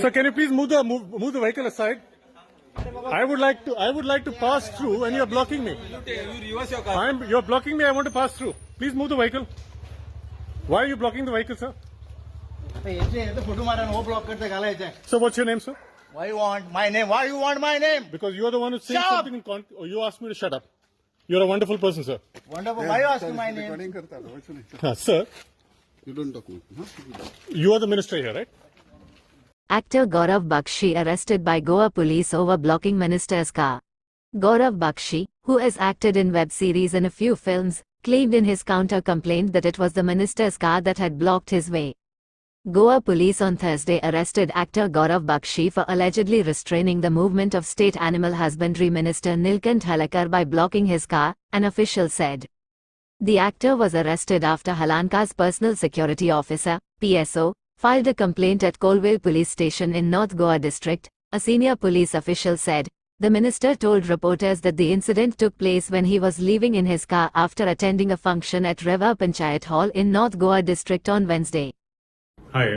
So can you please move the vehicle aside? I would like to pass through, and you are blocking me. You reverse your car. You are blocking me. I want to pass through. Please move the vehicle. Why are you blocking the vehicle, sir? Photo मारा वो block करते घालायचं. So what's your name, sir? Why you want my name? Why you want my name? Because you are the one who's saying Shut up! something you asked me to shut up. You're a wonderful person, sir. Wonderful. Why you asking my name? Sir, You don't talk. you are the minister here, right? Actor Gaurav Bakshi arrested by Goa police over blocking minister's car. Gaurav Bakshi, who has acted in web series and a few films, claimed in his counter-complaint that it was the minister's car that had blocked his way. Goa police on Thursday arrested actor Gaurav Bakshi for allegedly restraining the movement of State Animal Husbandry Minister Nilkant Halakar by blocking his car, an official said. The actor was arrested after Halanka's personal security officer, PSO, filed a complaint at Kolvale police station in North Goa district, a senior police official said. The minister told reporters that the incident took place when he was leaving in his car after attending a function at Reva Panchayat Hall in North Goa district on Wednesday. Hi,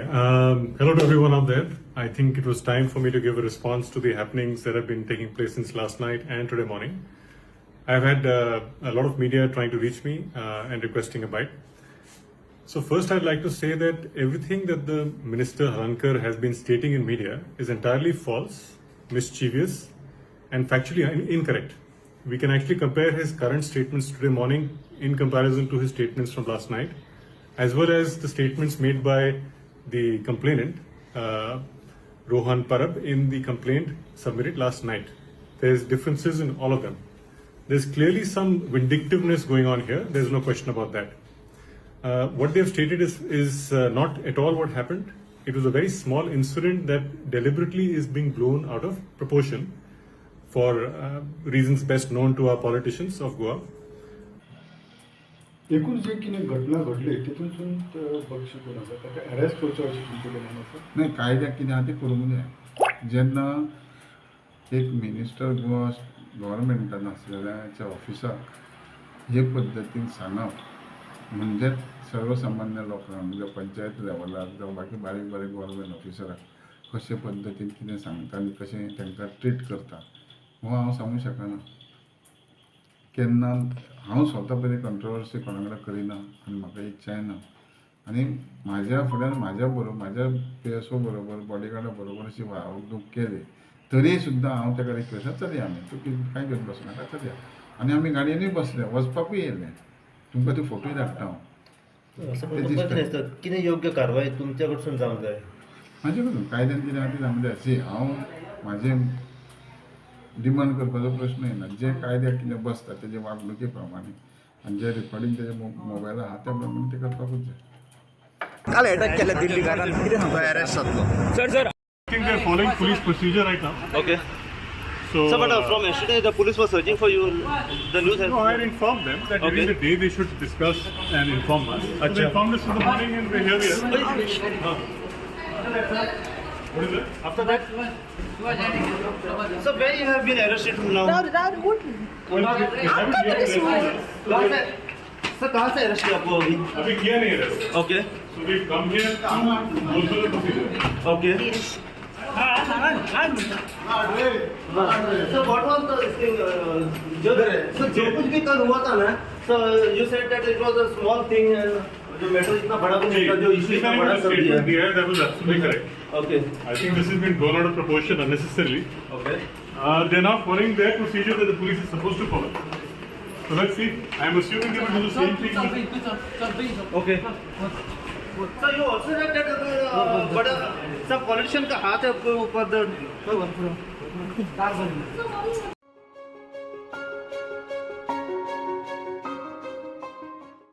hello to everyone out there. I think it was time for me to give a response to the happenings that have been taking place since last night and today morning. I've had a lot of media trying to reach me and requesting a bite. So first I'd like to say that everything that the Minister Halankar has been stating in media is entirely false, mischievous and factually incorrect. We can actually compare his current statements today morning in comparison to his statements from last night, as well as the statements made by the complainant, Rohan Parab, in the complaint submitted last night. There's differences in all of them. There's clearly some vindictiveness going on here. There's no question about that. What they've stated is not at all what happened. It was a very small incident that deliberately is being blown out of proportion for reasons best known to our politicians of Goa. एकूण जे कितें घटना घडली तितूनसून बक्षी कोण आसा ताका arrest करचो अशें तुमचें म्हणणें आसा? नाही कायद्याक कितें आहा तें करूंक जाय. जेन्ना एक मिनिस्टर किंवा गव्हर्मेंटान आसलेल्या ऑफिसाक हे पद्दतीन सांगप म्हणजे सर्वसामान्य लोकांक म्हणजे पंचायत लेवलार जावं बाकी बारीक बारीक गव्हर्मेंट ऑफिसराक कशे पद्दतीन कितें सांगता आनी कशें तांकां ट्रीट करता हो हांव सांगूंक शकना. केन्ना हांव स्वता पयलीं कंट्रोवर्सी कोणा कडेन करिना आनी म्हाका इच्छाय ना. आनी म्हाज्या फुड्यान म्हाज्या बरोबर म्हाज्या PSO बरोबर बॉडीगार्डा बरोबर अशी वागणूक केली तरी सुद्दां हांव ताका रिक्वेस्ट चलया आमी तूं कांय घेवन बसनाका चलया. आनी आमी गाडयेनूय बसले वचपाकूय येयले. तुमकां ते फोटोय धाडटा हांव. कितें योग्य कारवाय तुमच्या कडसून जावंक जाय? म्हाजे कडून कायद्यान कितें आहा तें जावंक जाय. सी हांव म्हाजें डिमांड करपाचो प्रश्न येना. जे कायद्याक कितें बसता तेजे वागणुके प्रमाणे आनी जे रिकॉर्डिंग तेजे मोबायलार आहा त्या प्रमाणे ते करपाकूच जाय. काल अटॅक केल्या दिल्लीकारान कितें सांगता अरेस्ट जातलो? Sir, I think they're following police procedure right now. Okay. So, But from yesterday the police was searching for you. The news has... No, I had informed them that during the day they should discuss and inform us. So they informed us in the morning and here we are. What is it? After that? So where you have been arrested now? Sir कहाँ से arrest किया आपको अभी? अभी किया नहीं arrest. Okay. So we've come here to go through the procedure. Okay. So what was the thing? जो कुछ भी कल हुआ था ना, so you said that it was a small thing and जो मैटर इतना बड़ा भी नहीं था, जो इशू इतना बड़ा कर दिया. That was absolutely correct. Okay. I think this has been blown out of proportion unnecessarily. Okay. They're now following their procedure that the police is supposed to follow. So let's see. I'm assuming they will do the same thing. Okay. So you also said that बड़ा सब politician का हाथ है आपके ऊपर.